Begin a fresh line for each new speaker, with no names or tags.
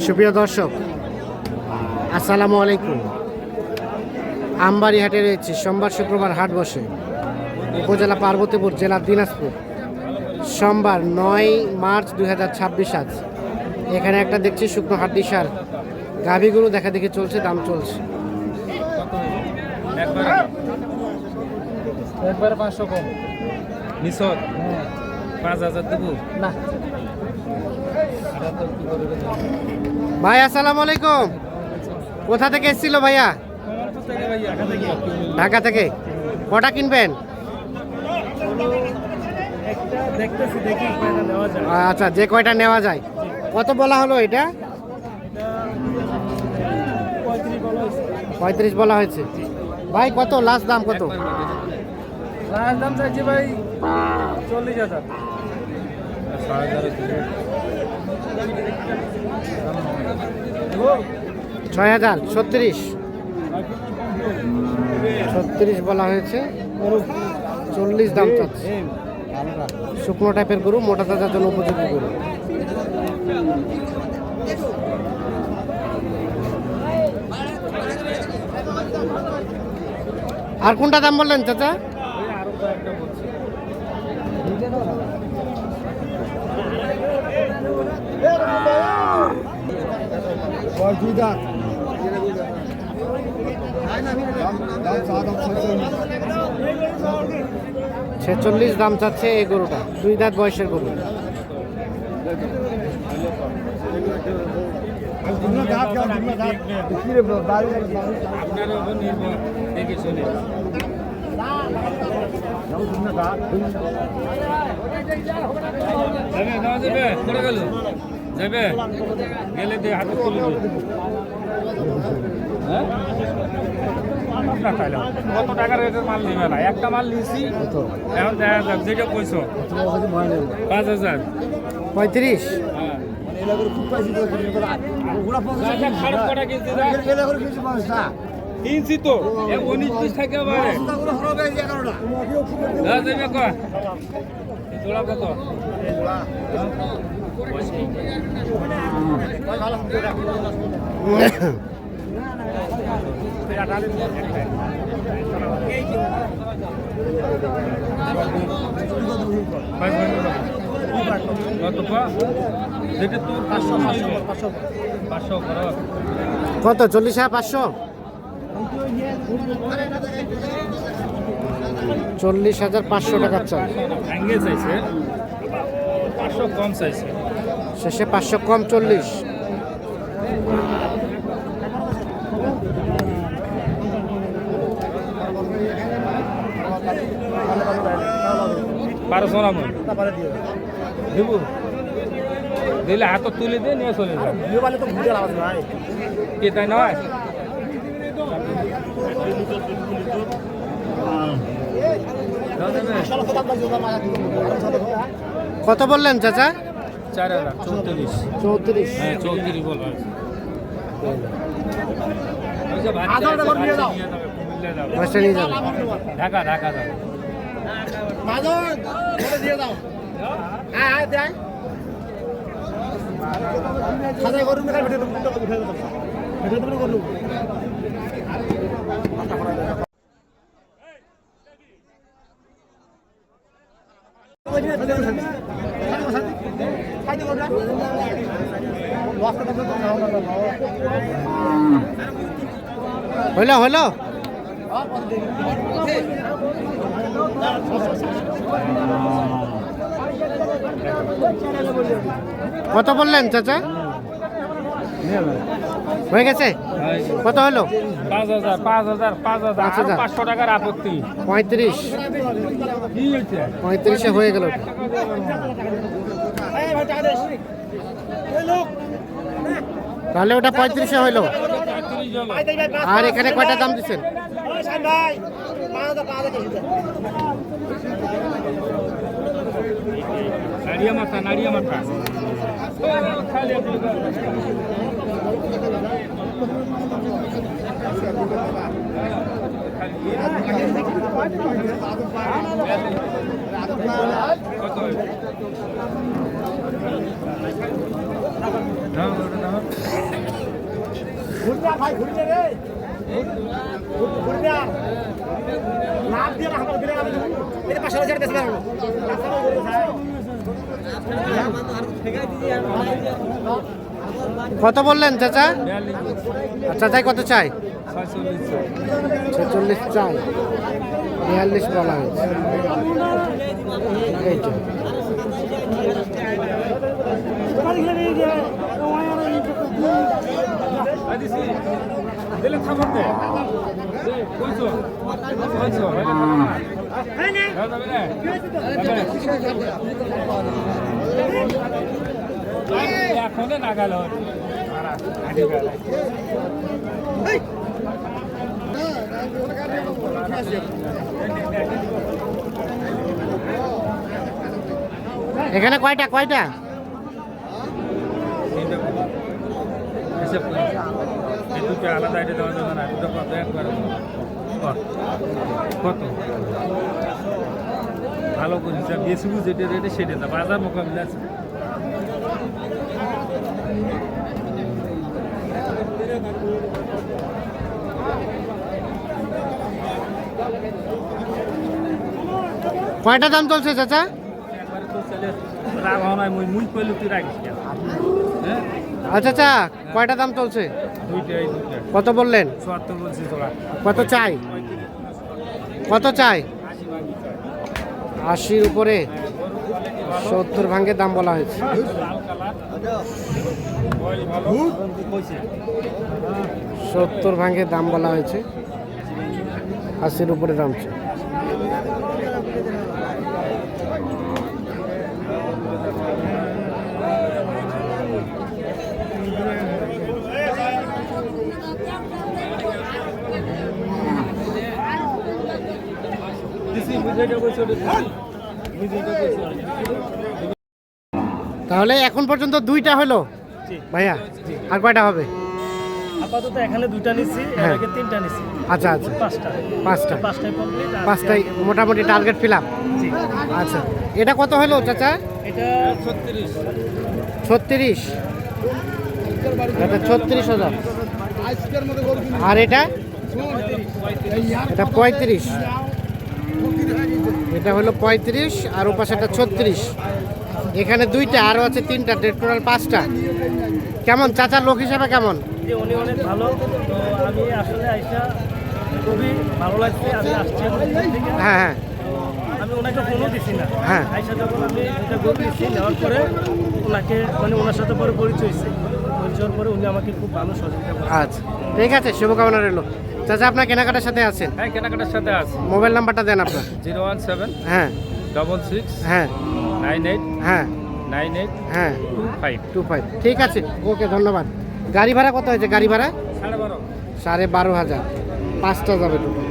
সুপ্রিয় দর্শক, আসসালামু আলাইকুম। আমবাড়ি হাটে রয়েছে। সোমবার শুক্রবার হাট বসে। উপজেলা পার্বতীপুর, জেলা দিনাজপুর। সোমবার 9 মার্চ 2026 আজ। এখানে একটা দেখছি শুকনো হাড্ডিসার গাভীগুলো দেখা দেখে চলছে, দাম চলছে।
একবারে 500 কম নিছক 5000 দেব না।
ভাই আসসালামু আলাইকুম। কোথা থেকে এসেছিল ভাইয়া? ঢাকা থেকে। কটা কিনবেন? আচ্ছা, যে কয়টা নেওয়া যায়। কত বলা হলো এটা? 35 বলা হয়েছে। ভাই কত লাস্ট দাম? কত
লাস্ট দাম চাইছি ভাই 40,000।
6000। 36 বলা হয়েছে। 40 দাম চাচ্ছে। শুকনো টাইপের গরু, মোটা তাজার জন্য উপযোগী গরু। আর কোনটা দাম বললেন চাচা? ছেচল্লিশ দাম চাচ্ছে এই গরুটা। 2 দাঁত বয়সের গরু।
কত টাকা রেটের মাল নিবে না? একটা মাল নিয়েছি, এখন দেখা যাক যেটা কইছো 5000।
35।
কিনছি তো 19 থেকে আবার জোড়া কত?
কত? 40,500। 40,500 টাকা চাই।
চাইছে 500 কম চাইছে।
শেষে 500 কম 40।
দেবো দিলে হাত তুলে দিয়ে নিয়ে চলে যাবে। কে তাই নয়?
কত বললেন চাচা?
4000। 34।
34।
হ্যাঁ 34 বল।
নিয়ে যাবে
ঢাকা ঢাকা যাবে।
হইলো হইলো। কত বললেন চাচা? হয়ে গেছে। কত হলো?
5000 5000 5000 500 টাকার আপত্তি।
35। 35-এ হয়ে গেল। তাহলে ওটা 35-এ হইলো। আর এখানে কয়টা দাম দিচ্ছেন?
নাড়িয়া মাথা নাড়িয়া মাথা। কত? দাও ওটা দাও
কত বললেন চাচা? চাচাই কত চাই? 46 চাই, 42 বলা হয়েছে। এইটা
দিলে খাবার দে কইছো কইছো এখনে নাগাল
এখানে কয়টা কয়টা?
এই দুটো আলাদা আইডি দেওয়া যাবে না, দুটো কত একবারে কত ভালো করে হিসাব বেশি যেটা রেটে সেটা না, বাজার মোকাবিলা আছে।
কয়টা দাম চলছে চাচা?
একবারে তো চলে রাগ হওয়া নাই, মুই কইলে তুই রাখিস কেন? হ্যাঁ
আচ্ছা চাচা, কয়টা দাম চলছে?
দুইটাই দুইটা
কত বললেন?
৭৪ বলছি তোরা।
কত চাই? কত চাই? 80-র উপরে 70 ভাঙে দাম বলা হয়েছে।
লাল কালার অয়েল ভালো কইছে
70 ভাঙে দাম বলা হয়েছে, 80-র উপরে দাম চাই।
দিছি বুঝাইটা কইছে ওটা বুঝাইটা কইছে।
তাহলে এখন পর্যন্ত 2টা হলো ভাইয়া, আর কয়টা হবে?
আপাতত এখানে 2টা নিচ্ছি, এর
হ্যাঁ।
আগে 3টা নিচ্ছি,
আচ্ছা আচ্ছা,
5টা
5টা,
5টাই কমপ্লিট।
5টাই মোটামুটি টার্গেট ফিল আপ।
জি,
আচ্ছা, এটা কত হলো চাচা?
এটা
36
36, এটা 36,000। আর এটা? এটা 35, এটা হলো 35, আর ও পাশে একটা 36। এখানে 2টা, আরও আছে 3টা, টোটাল 5টা। কেমন চাচা লোক হিসাবে কেমন?
যে উনি অনেক ভালো, তো আমি আসলে আইসা খুবই ভালো লাগছে। আমি আসছি এখন এখান থেকে,
হ্যাঁ হ্যাঁ
আমি ওনাকে ফোনও দিছি না।
হ্যাঁ।
আইসা যখন আমি দুটা গরু দিচ্ছি, নেওয়ার পরে ওনাকে মানে ওনার সাথে পরে পরিচয় হয়েছে, পরিচয়ের পরে উনি আমাকে খুব ভালো সহযোগিতা করেন।
আচ্ছা ঠিক আছে, শুভকামনা রইল। চাচা আপনার কেনাকাটার সাথে আছেন,
হ্যাঁ কেনাকাটার সাথে আছে।
মোবাইল নাম্বারটা দেন আপনার।
017
হ্যাঁ
66
হ্যাঁ
98
হ্যাঁ
98
হ্যাঁ
25।
25। ঠিক আছে, ওকে, ধন্যবাদ। গাড়ি ভাড়া কত হয়েছে? গাড়ি ভাড়া
12.5।
12,500, 5টা যাবে টোটাল।